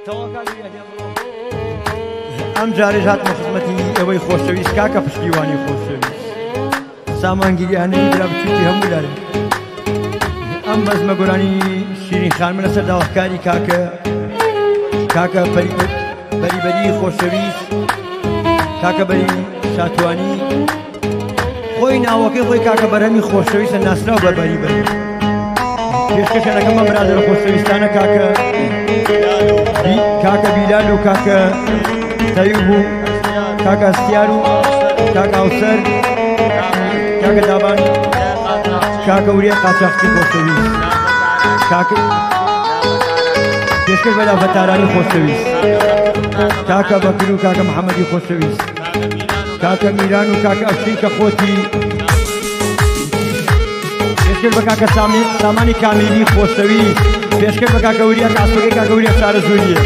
ئەم جارێژ هاتمە خزمەتی ئەوەی خۆشەویست کاکە پشتیوانی خۆشەویست سامانگیریانەی درا بچووکی هەموو لارێ ئەم بەزمە گۆرانی شیرین خانمە لەسەر داوەکاری کاکە بەریبەری خۆشەویست کاکە بەری شاتوانی خۆی ناوەکەی خۆی کاکە بەرەمی خۆشەویستە ناسراو بە بەریبەری پێشکەشەنەکەم بە برادر خۆشەویستانە کاکە بیلال و کاکە تەیوب و کاکە ئەستیار و کاکە ئەوسەر کاکە دابان کاکە وریە قاچاقچی خۆشەویست پێشکەش بە داڤەتارانی خۆشەویست کاکە بەکر و کاکە محەممەدی خۆشەویست کاکە میران و کاکە ئەفشین کە خۆتی پێشکەش بە کاکە سامانی کامیلی خۆشەویست پێشکەش بە کاکە وریە کاسپەکەی کاکە وریە شارە زوریە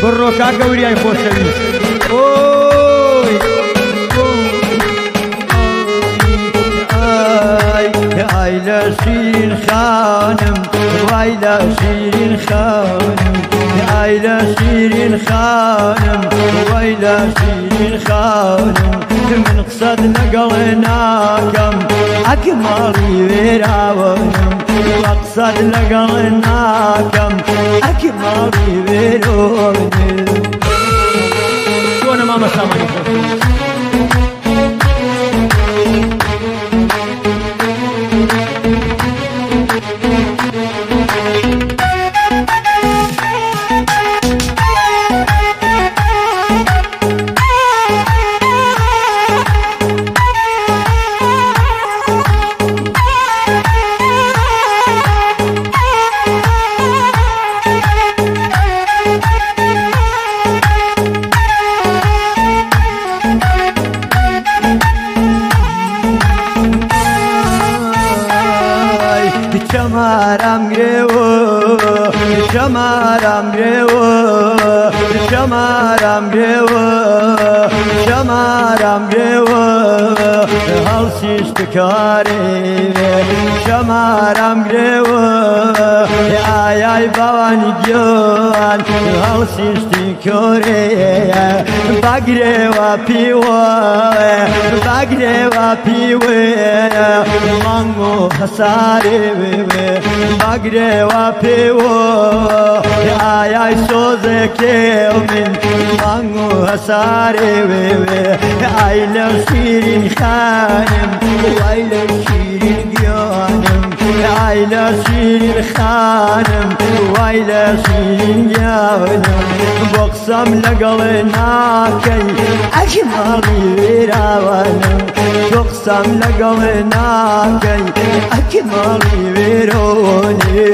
بڕۆ کاکە وریای خۆشەویست ئای لە شیرین خانم وای لە شیرین خانم ئای لە شیرین خانم وای لە شیرین خانم من قسەت لەگەڵ ناکەم ئەگە ماڵی وێراوەنم قسەت لەگەڵ ناکەم ئەگە ماڵی وێرۆنم چۆنە مامە سامانی خۆشەویست شمارم گرێوە شمارم گرێوە شمارم گرێوە شمارم گرێوە هەڵسیشت کارێ شمارم گرێوە ئایای باوانی گیۆان هەڵسیشتی کۆرێ باگرێوە پیوە باگرێوە پیوێ مانگ و هەسارێ باگرێوە پێوە ئایای سۆزێکێ من مانگ و هەسارێ وێوێ ئای لە شیرین خانم وای لە شیرین گیانم ئای لە شیرین خانم وای لە شیرین گیانم بۆ قسەم لەگەڵ ناکەی ئەگە ماڵی وێراوانم بۆ قسەم لەگەڵ ناکەی ئەگە ماڵی وێرۆنێ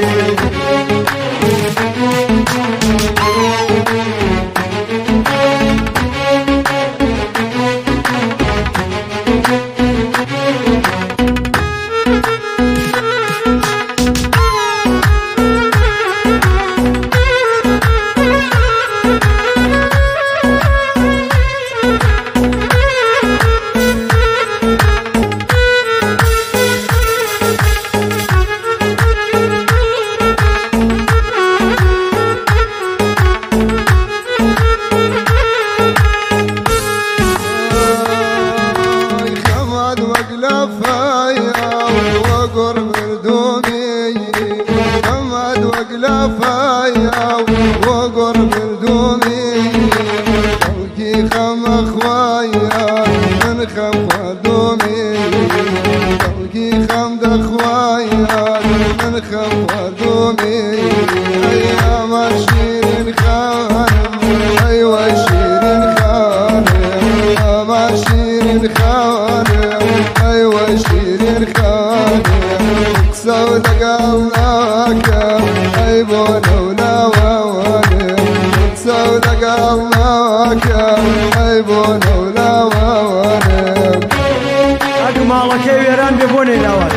ماڵەکەی وێران بێ بۆ نێراوە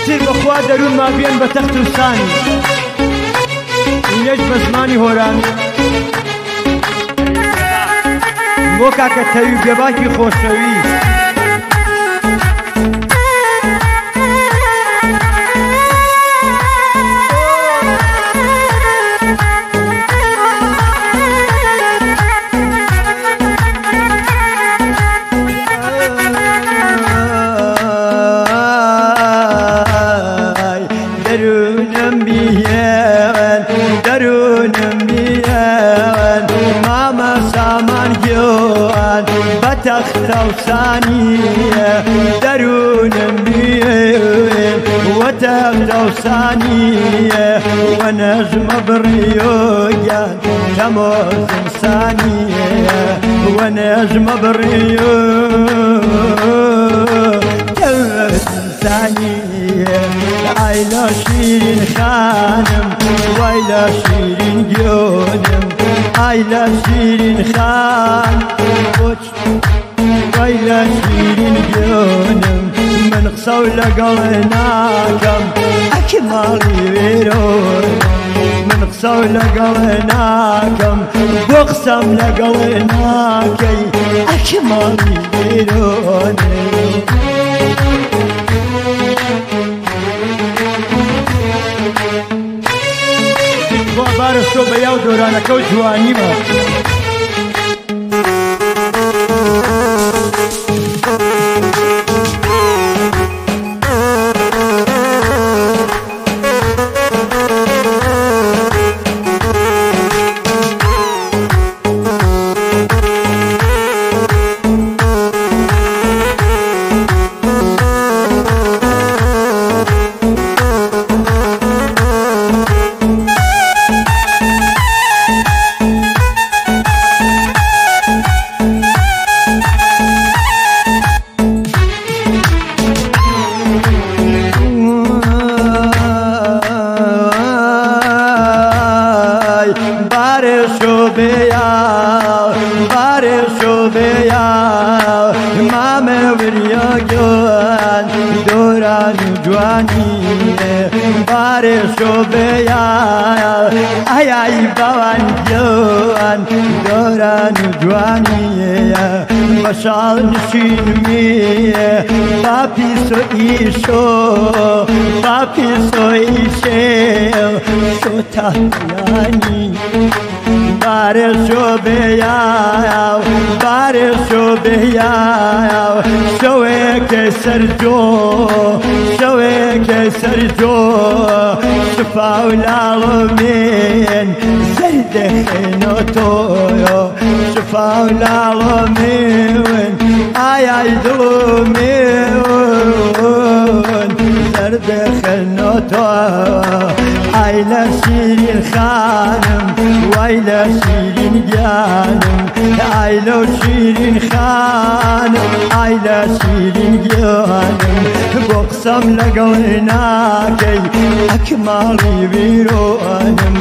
چیر بەخوا دەروون ما بێن بە تەخت و سانی ئینەش بە زمانی هۆران بۆ کاکە تەوی گەباکی خۆشەویست وثانية درون بيين وتبدأ وثانية ونجم بريوجان تموز ثانية ونجم بريوجان تموز ثانية عيلة شيرين خانم ويلا شيرين جونم عيلة شيرين خان ويلا شيرين جونم من قصو لقلناكم أكمالي بيرون من قصو لقلناكم بقسم لقلناكي أكمالي بيرون بارش تو بیاو دورانه کو جوانی ما بارشو بیا مام وریاگان دوران جوانی بارشو بیا ای ای بوان جوان دوران جوانی مشال نشین می باپیسو ایشو ایشه شوتا یانی بارشو بیاو شوه که سرجو شفاو العالمين زرده خينوتو شفاو العالمين آي دلومين زرده خينوتو عيلة شيرين خانم ويلا شيرين جانم عيلة شيرين خانم عيلة شيرين جانم بقسم لقلناكي أكمالي بيرونم